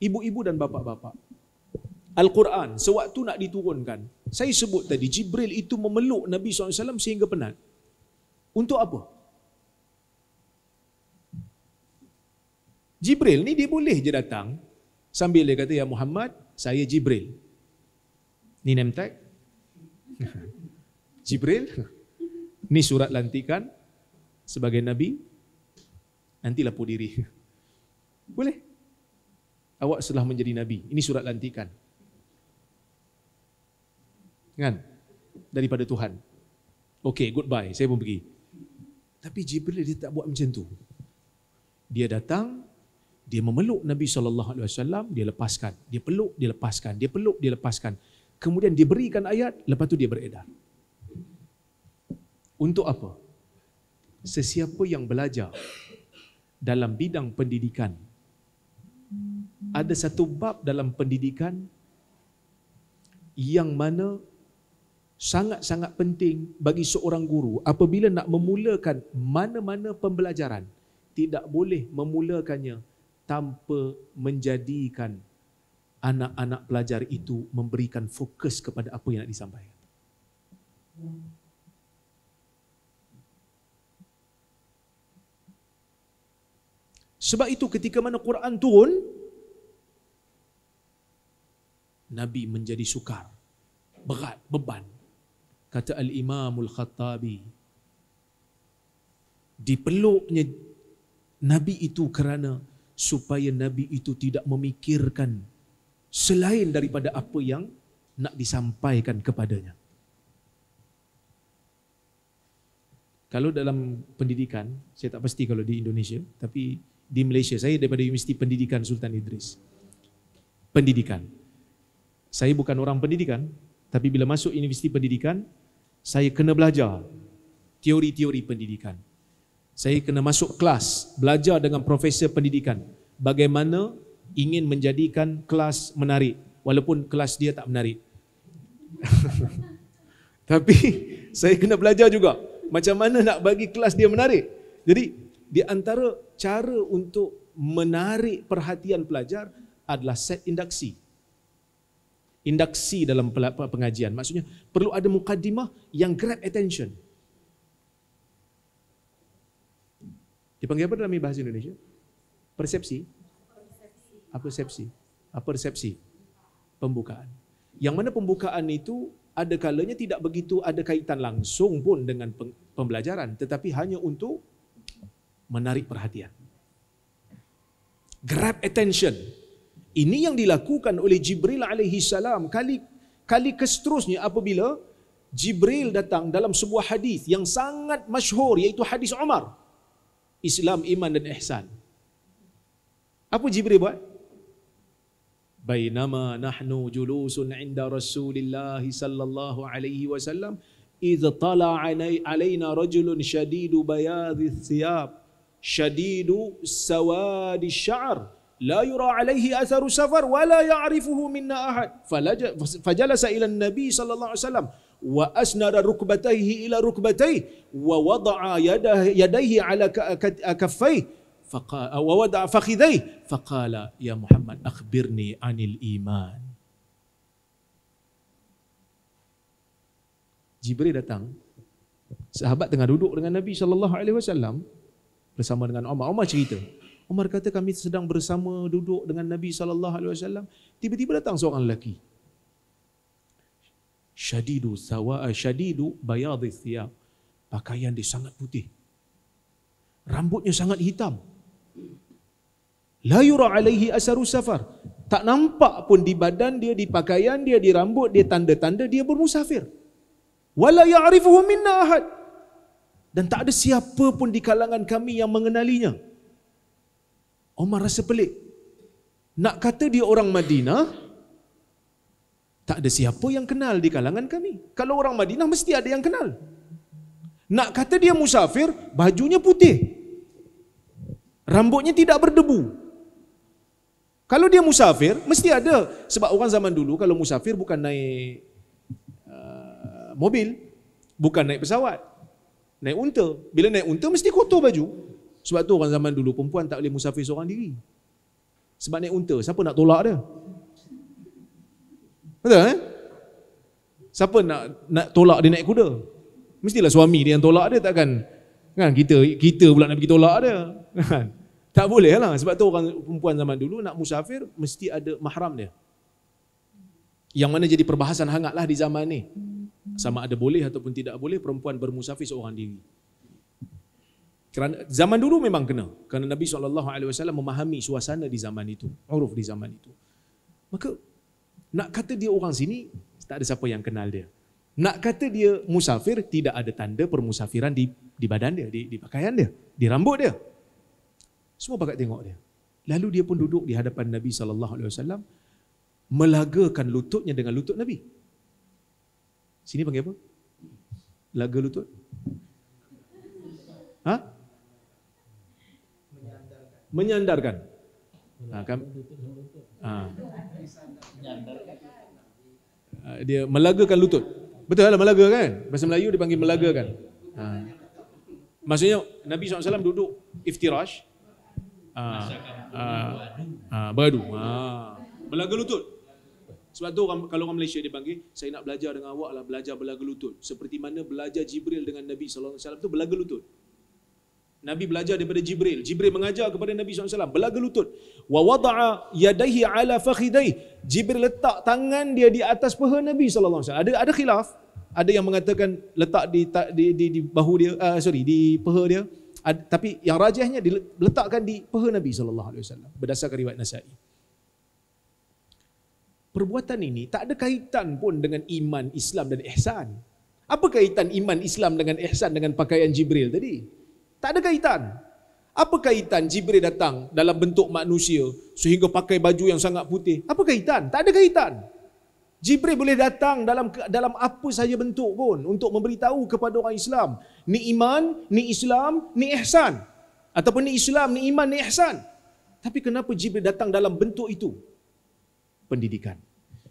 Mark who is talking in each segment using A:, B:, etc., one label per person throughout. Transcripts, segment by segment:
A: ibu-ibu dan bapa-bapa, Al-Quran sewaktu nak diturunkan, saya sebut tadi, Jibril itu memeluk Nabi SAW sehingga penat. Untuk apa? Jibril ni dia boleh je datang sambil dia kata, ya Muhammad, saya Jibril. Ni name tag. Jibril, ni surat lantikan sebagai Nabi, nanti lapor diri. Boleh. Awak setelah menjadi Nabi, ini surat lantikan. Kan? Daripada Tuhan. Okay, goodbye, saya pun pergi. Tapi Jibril dia tak buat macam tu. Dia datang, dia memeluk Nabi SAW, dia lepaskan. Dia peluk, dia lepaskan. Dia peluk, dia lepaskan. Kemudian dia berikan ayat, lepas tu dia beredar. Untuk apa? Sesiapa yang belajar dalam bidang pendidikan, ada satu bab dalam pendidikan yang mana sangat-sangat penting bagi seorang guru apabila nak memulakan mana-mana pembelajaran, tidak boleh memulakannya tanpa menjadikan anak-anak pelajar itu memberikan fokus kepada apa yang nak disampaikan. Sebab itu ketika mana Quran turun, Nabi menjadi sukar, berat, beban. Kata Al-Imamul Khattabi, dipeluknya Nabi itu kerana supaya Nabi itu tidak memikirkan selain daripada apa yang nak disampaikan kepadanya. Kalau dalam pendidikan, saya tak pasti kalau di Indonesia, tapi di Malaysia, saya daripada Universiti Pendidikan Sultan Idris. Pendidikan. Saya bukan orang pendidikan, tapi bila masuk Universiti Pendidikan, saya kena belajar teori-teori pendidikan. Saya kena masuk kelas, belajar dengan profesor pendidikan, bagaimana ingin menjadikan kelas menarik, walaupun kelas dia tak menarik. Tapi saya kena belajar juga macam mana nak bagi kelas dia menarik. Jadi di antara cara untuk menarik perhatian pelajar adalah set induksi. Induksi dalam pengajian, maksudnya perlu ada mukaddimah yang grab attention. Dipanggil apa dalam bahasa Indonesia? Persepsi? Apa persepsi? Apa persepsi? Pembukaan. Yang mana pembukaan itu ada kalanya tidak begitu ada kaitan langsung pun dengan pembelajaran, tetapi hanya untuk menarik perhatian. Grab attention. Ini yang dilakukan oleh Jibril alaihi salam kali keseterusnya apabila Jibril datang dalam sebuah hadis yang sangat masyhur, iaitu hadis Umar. Islam, iman dan ihsan. Apa Jibril buat? Bainama nahnu julusun inda Rasulillah sallallahu alaihi wasallam idh tala'a alaina rajulun shadidu bayadhi thiyab shadidu sawadi sya'r la yura alaihi atharu safar wa la ya'rifuhu minna ahad fajalasa ila an-nabi sallallahu alaihi wasallam wa asnada rukbatayhi ila rukbatayhi wa wada'a yadayhi ala kaffayhi wa wada'a fakhidayhi faqala ya Muhammad akhbirni anil iman. Jibril datang, sahabat tengah duduk dengan Nabi sallallahu alaihi wasallam bersama dengan Umar. Umar cerita, Umar kata kami sedang bersama duduk dengan Nabi sallallahu alaihi wasallam, tiba-tiba datang seorang lelaki. Syadidu bayadhi thiyab. Pakaian dia sangat putih. Rambutnya sangat hitam. La yura alaihi asaru safar. Tak nampak pun di badan dia, di pakaian dia, di rambut dia tanda-tanda dia bermusafir. Wala ya'rifuhu minna ahad. Dan tak ada siapa pun di kalangan kami yang mengenalinya. Umar rasa pelik. Nak kata dia orang Madinah, tak ada siapa yang kenal di kalangan kami. Kalau orang Madinah mesti ada yang kenal. Nak kata dia musafir, bajunya putih, rambutnya tidak berdebu. Kalau dia musafir, mesti ada. Sebab orang zaman dulu kalau musafir bukan naik mobil, bukan naik pesawat, naik unta. Bila naik unta mesti kotor baju. Sebab tu orang zaman dulu perempuan tak boleh musafir seorang diri. Sebab naik unta, siapa nak tolak dia? Betul Siapa nak tolak dia naik kuda? Mestilah suami dia yang tolak dia, takkan kan kita pula nak pergi tolak dia. Kan? Tak boleh lah. Sebab tu orang perempuan zaman dulu nak musafir mesti ada mahram dia. Yang mana jadi perbahasan hangatlah di zaman ni. Sama ada boleh ataupun tidak boleh perempuan bermusafir seorang diri. Kerana zaman dulu memang kena. Kerana Nabi SAW memahami suasana di zaman itu, uruf di zaman itu. Maka nak kata dia orang sini, tak ada siapa yang kenal dia. Nak kata dia musafir, tidak ada tanda permusafiran di badan dia, di pakaian dia, di rambut dia. Semua pakat tengok dia. Lalu dia pun duduk di hadapan Nabi SAW, melagakan lututnya dengan lutut Nabi. Sini panggil apa? Laga lutut? Menyandarkan. Dia melagakan lutut. Betul lah melaga kan? Bahasa Melayu dipanggil melagakan. Maksudnya Nabi SAW duduk iftirash. Beradu. Melaga lutut. Sebab tu kalau orang Malaysia dia panggil, saya nak belajar dengan awak lah, belajar belaga lutut. Seperti mana belajar Jibril dengan Nabi SAW tu belaga lutut. Nabi belajar daripada Jibril. Jibril mengajar kepada Nabi SAW belaga lutut. Wa wada'a yadayhi ala fakhidai. Jibril letak tangan dia di atas paha Nabi SAW. Ada khilaf. Ada yang mengatakan letak di bahu dia, di paha dia. Tapi yang rajihnya diletakkan di paha Nabi SAW berdasarkan riwayat Nasa'i. Perbuatan ini tak ada kaitan pun dengan iman, Islam dan ihsan. Apa kaitan iman, Islam dengan ihsan dengan pakaian Jibril tadi? Tak ada kaitan. Apa kaitan Jibril datang dalam bentuk manusia sehingga pakai baju yang sangat putih? Apa kaitan? Tak ada kaitan. Jibril boleh datang dalam apa saja bentuk pun untuk memberitahu kepada orang Islam, ni iman, ni Islam, ni ihsan. Ataupun ni Islam, ni iman, ni ihsan. Tapi kenapa Jibril datang dalam bentuk itu? Pendidikan.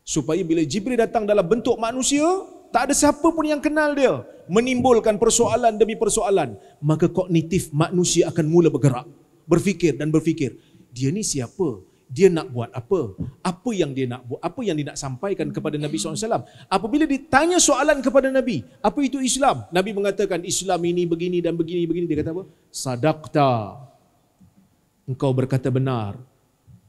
A: Supaya bila Jibril datang dalam bentuk manusia, tak ada siapa pun yang kenal dia, menimbulkan persoalan demi persoalan, maka kognitif manusia akan mula bergerak, berfikir dan berfikir. Dia ni siapa? Dia nak buat apa? Apa yang dia nak buat? Apa yang dia nak sampaikan kepada Nabi SAW? Apabila ditanya soalan kepada Nabi, apa itu Islam? Nabi mengatakan Islam ini begini dan begini. Dia kata apa? Sadaqta. Engkau berkata benar.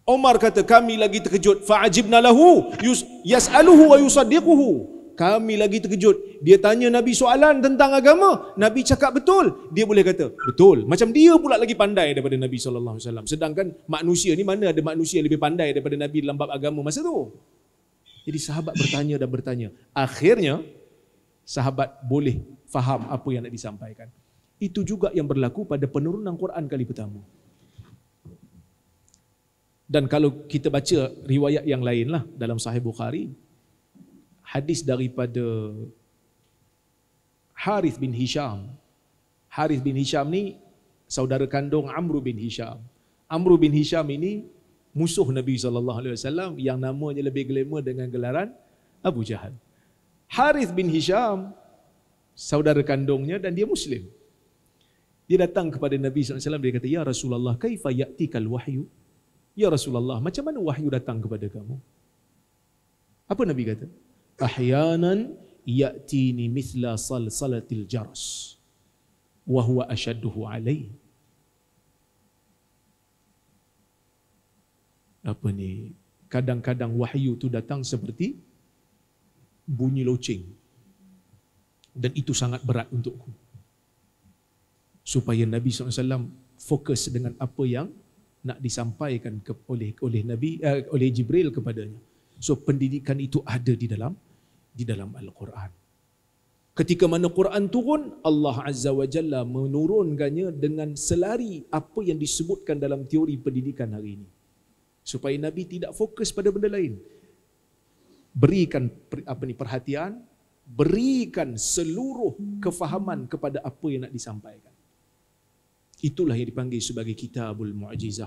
A: Umar kata, kami lagi terkejut. Fa'ajibna lahu yas'aluhu wa yusaddiquhu. Kami lagi terkejut. Dia tanya Nabi soalan tentang agama. Nabi cakap betul. Dia boleh kata, betul. Macam dia pula lagi pandai daripada Nabi SAW. Sedangkan manusia ni, mana ada manusia yang lebih pandai daripada Nabi dalam bab agama masa tu. Jadi sahabat bertanya dan bertanya. Akhirnya, sahabat boleh faham apa yang nak disampaikan. Itu juga yang berlaku pada penurunan Quran kali pertama. Dan kalau kita baca riwayat yang lain lah dalam Sahih Bukhari, hadis daripada Harith bin Hisham. Harith bin Hisham ni saudara kandung Amr bin Hisham. Amr bin Hisham ini musuh Nabi SAW yang namanya lebih glamour dengan gelaran Abu Jahal. Harith bin Hisham saudara kandungnya dan dia Muslim. Dia datang kepada Nabi SAW, dia kata, ya Rasulullah, kaifa ya'tikal wahyu? Ya Rasulullah, macam mana wahyu datang kepada kamu? Apa Nabi kata? Ahyanan ya'tini mithla salsalatil jaras wa huwa ashadduhu alai. Apa ni? Kadang-kadang wahyu tu datang seperti bunyi loceng. Dan itu sangat berat untukku. Supaya Nabi SAW fokus dengan apa yang nak disampaikan oleh Nabi, oleh Jibril kepadanya. So pendidikan itu ada di dalam Al-Quran. Ketika mana Quran turun, Allah Azza wa Jalla menurunkannya dengan selari apa yang disebutkan dalam teori pendidikan hari ini. Supaya Nabi tidak fokus pada benda lain. Berikan perhatian, berikan seluruh kefahaman kepada apa yang nak disampaikan. Itulah yang dipanggil sebagai Kitabul Mu'jizah.